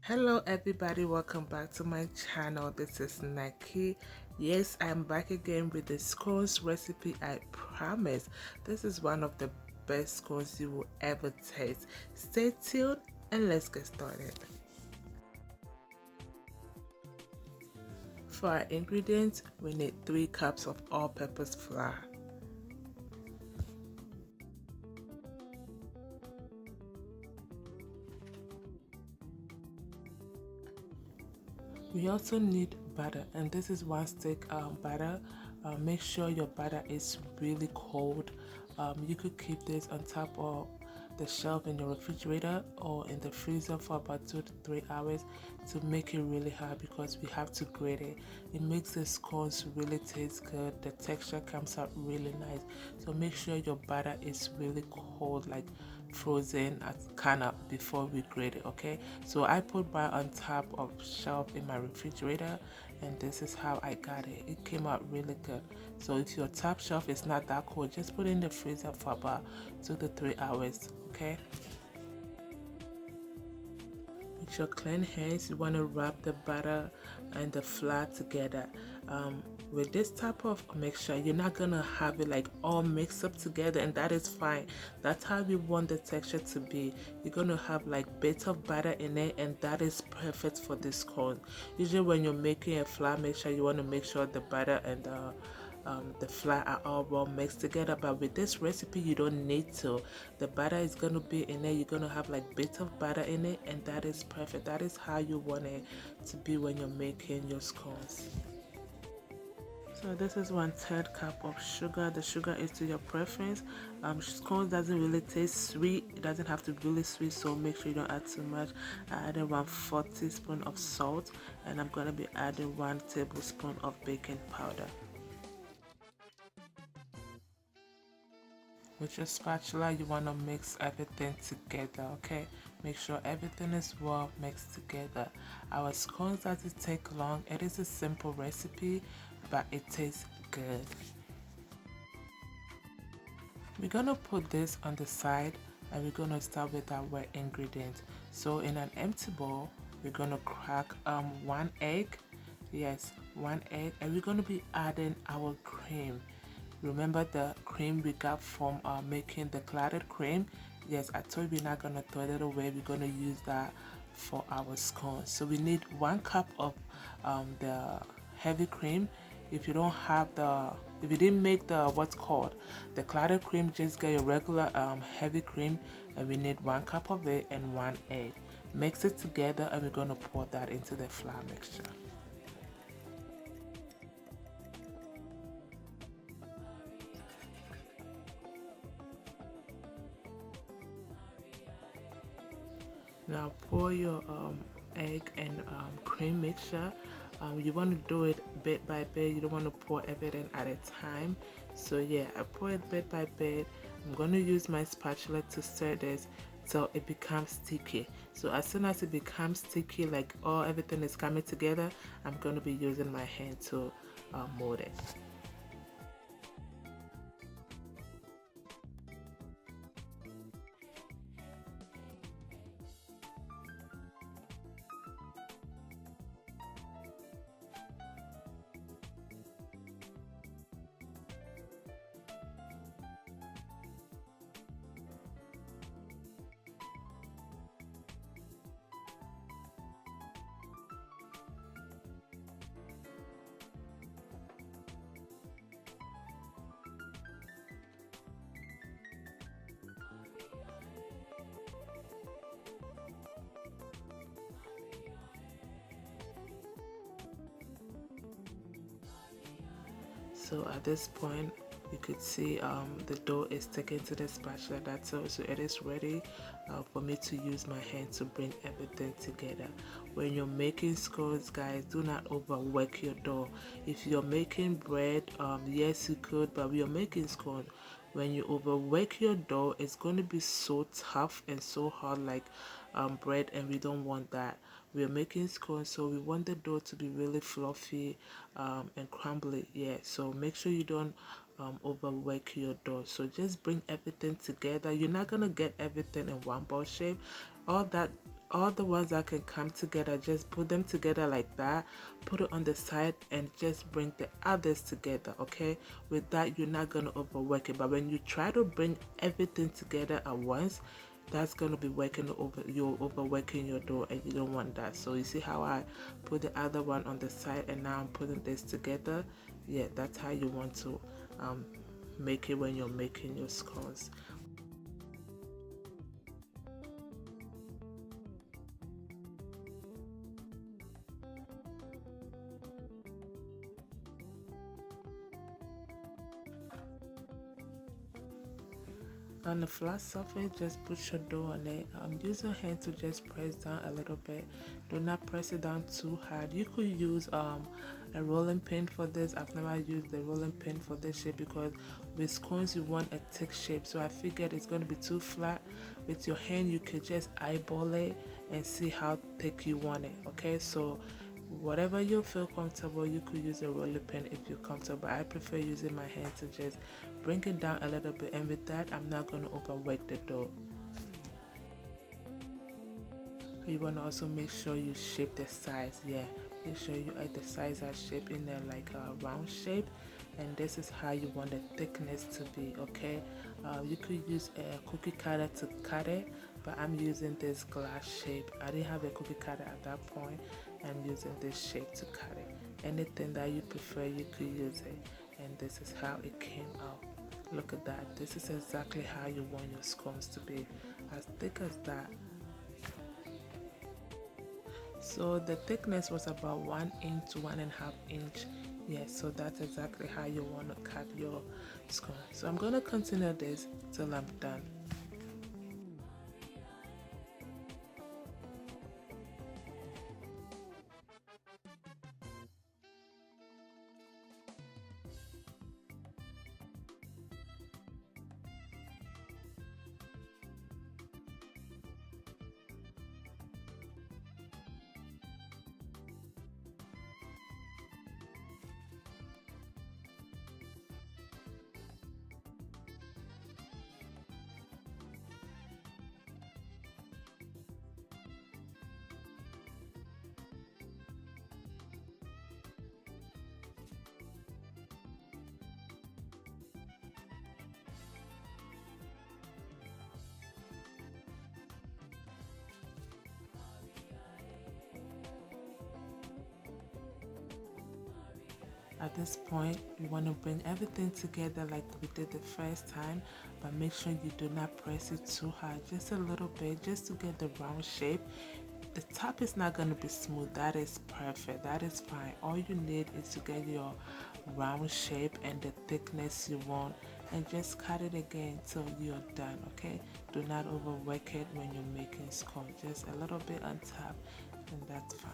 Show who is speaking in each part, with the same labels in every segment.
Speaker 1: Hello everybody, welcome back to my channel. This is Naki. Yes, I'm back again with the scones recipe. I promise this is one of the best scones you will ever taste. Stay tuned and let's get started. For our ingredients, we need 3 cups of all-purpose flour. We also need butter, and this is 1 stick butter. Make sure your butter is really cold. You could keep this on top of the shelf in your refrigerator or in the freezer for about 2 to 3 hours to make it really hot, because we have to grate it. It makes the scones really taste good. The texture comes out really nice. So make sure your butter is really cold, like frozen kind of before we grate it. Okay, so I put butter on top of shelf in my refrigerator, and this is how I got it. It came out really good. So if your top shelf is not that cold, just put it in the freezer for about 2 to 3 hours. Okay, with your clean hands, you want to wrap the butter and the flour together. With this type of mixture, you're not gonna have it like all mixed up together, and that is fine. That's how we want the texture to be. You're gonna have like bits of butter in it, and that is perfect for this cone. Usually when you're making a flour mixture, you want to make sure the butter and the flour are all well mixed together, but with this recipe you don't need to. The butter is going to be in it. You're going to have like bits of butter in it, and that is perfect. That is how you want it to be when you're making your scones. So this is 1/3 cup of sugar. The sugar is to your preference. Scones doesn't really taste sweet. It doesn't have to be really sweet, so make sure you don't add too much. I added 1/4 teaspoon of salt, and I'm going to be adding 1 tablespoon of baking powder. With your spatula, you want to mix everything together. Okay, make sure everything is well mixed together. Our scones doesn't take long. It is a simple recipe, but it tastes good. We're gonna put this on the side, and we're gonna start with our wet ingredients. So in an empty bowl, we're gonna crack 1 egg. Yes, 1 egg, and we're gonna be adding our cream. Remember the cream we got from making the clotted cream? Yes, I told you we're not gonna throw it away. We're gonna use that for our scones. So we need 1 cup of the heavy cream. If you don't have if you didn't make the what's called the clotted cream, just get your regular heavy cream, and we need 1 cup of it and 1 egg. Mix it together, and we're gonna pour that into the flour mixture. Now pour your egg and cream mixture. You want to do it bit by bit. You don't want to pour everything at a time. So yeah, I pour it bit by bit. I'm going to use my spatula to stir this so it becomes sticky. So as soon as it becomes sticky, like everything is coming together, I'm going to be using my hand to mold it. So at this point, you could see the dough is sticking to the spatula. That's all. So it is ready for me to use my hand to bring everything together. When you're making scones, guys, do not overwork your dough. If you're making bread, yes you could, but when you're making scones, when you overwork your dough, it's going to be so tough and so hard like bread, and we don't want that. We are making scones, so we want the dough to be really fluffy and crumbly. Yeah, so make sure you don't overwork your dough. So just bring everything together. You're not gonna get everything in one ball shape. All that all the ones that can come together, just put them together like that, put it on the side, and just bring the others together. Okay, with that you're not going to overwork it, but when you try to bring everything together at once, that's going to be you're overworking your dough, and you don't want that. So you see how I put the other one on the side, and now I'm putting this together. Yeah, that's how you want to make it when you're making your scones. On the flat surface, just put your dough on it. Use your hand to just press down a little bit. Do not press it down too hard. You could use a rolling pin for this. I've never used the rolling pin for this shape because with scones you want a thick shape. So I figured it's going to be too flat. With your hand you could just eyeball it and see how thick you want it. Okay, so whatever you feel comfortable, you could use a roller pin if you're comfortable. I prefer using my hand to just bring it down a little bit, and with that I'm not going to overwork the dough. You want to also make sure you shape the sides. Yeah, make sure you add the sides are shaped in there like a round shape, and this is how you want the thickness to be. Okay, you could use a cookie cutter to cut it, but I'm using this glass shape. I didn't have a cookie cutter at that point. I'm using this shape to cut it. Anything that you prefer, you could use it, and this is how it came out. Look at that. This is exactly how you want your scones to be, as thick as that. So the thickness was about 1 inch to 1.5 inch. Yes, so that's exactly how you want to cut your scone. So I'm going to continue this till I'm done. At this point, you want to bring everything together like we did the first time, but make sure you do not press it too hard, just a little bit, just to get the round shape. The top is not going to be smooth. That is perfect. That is fine. All you need is to get your round shape and the thickness you want, and just cut it again till you're done. Okay, do not overwork it when you're making scone. Just a little bit on top, and that's fine.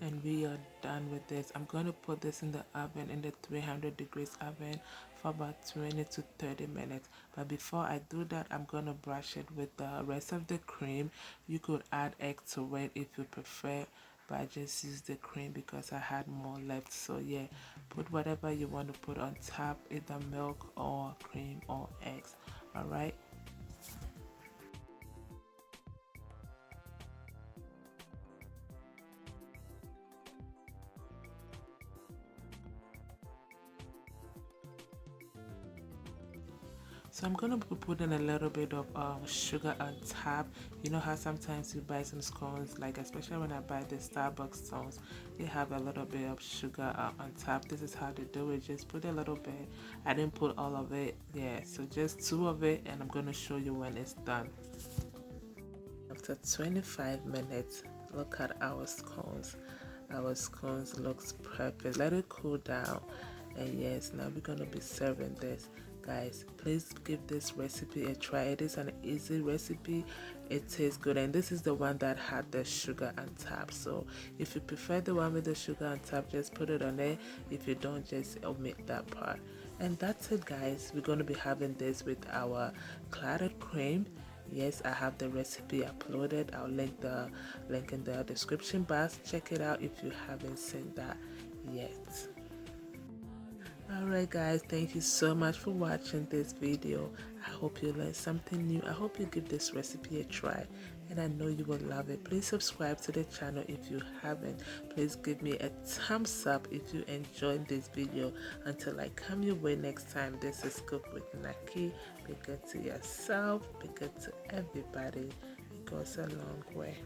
Speaker 1: And we are done with this. I'm going to put this in the oven, in the 300 degrees oven, for about 20 to 30 minutes. But before I do that, I'm going to brush it with the rest of the cream. You could add egg to it if you prefer, but I just used the cream because I had more left. So yeah, put whatever you want to put on top, either milk or cream or eggs. All right. So I'm gonna be putting a little bit of sugar on top. You know how sometimes you buy some scones, like especially when I buy the Starbucks scones, they have a little bit of sugar on top. This is how they do it. Just put a little bit. I didn't put all of it. Yeah, so just two of it, and I'm gonna show you when it's done. After 25 minutes, look at our scones. Our scones looks perfect. Let it cool down. And yes, now we're gonna be serving this. Guys, please give this recipe a try. It is an easy recipe. It tastes good, and this is the one that had the sugar on top. So if you prefer the one with the sugar on top, just put it on there. If you don't, just omit that part. And that's it, guys. We're going to be having this with our clotted cream. Yes, I have the recipe uploaded. I'll link in the description box. Check it out if you haven't seen that yet. Alright guys, thank you so much for watching this video. I hope you learned something new. I hope you give this recipe a try, and I know you will love it. Please subscribe to the channel if you haven't. Please give me a thumbs up if you enjoyed this video. Until I come your way next time, this is Cook with NAKIE. Be good to yourself, be good to everybody. It goes a long way.